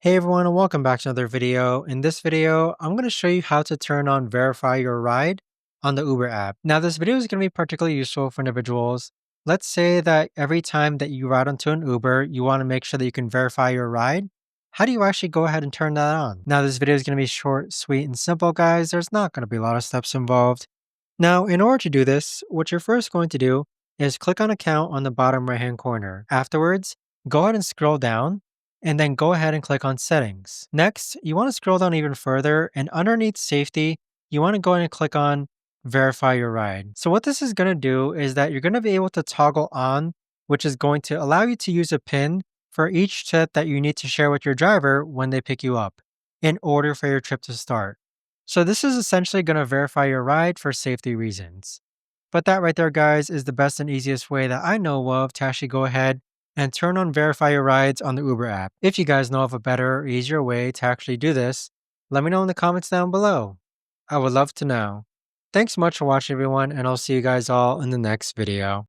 Hey everyone, and welcome back to another video. In this video, I'm going to show you how to turn on Verify Your Ride on the Uber app. Now, this video is going to be particularly useful for individuals. Let's say that every time that you ride onto an Uber, you want to make sure that you can verify your ride. How do you actually go ahead and turn that on? Now, this video is going to be short, sweet, and simple, guys. There's not going to be a lot of steps involved. Now, in order to do this, what you're first going to do is click on Account on the bottom right hand corner. Afterwards, go ahead and scroll down and then go ahead and click on Settings. Next, you want to scroll down even further and underneath Safety, you want to go ahead and click on Verify Your Ride. So, what this is going to do is that you're going to be able to toggle on, which is going to allow you to use a PIN for each trip that you need to share with your driver when they pick you up in order for your trip to start. So this is essentially going to verify your ride for safety reasons. But that right there, guys, is the best and easiest way that I know of to actually go ahead and turn on verify your rides on the Uber app. If you guys know of a better or easier way to actually do this, let me know in the comments down below. I would love to know. Thanks so much for watching, everyone, and I'll see you guys all in the next video.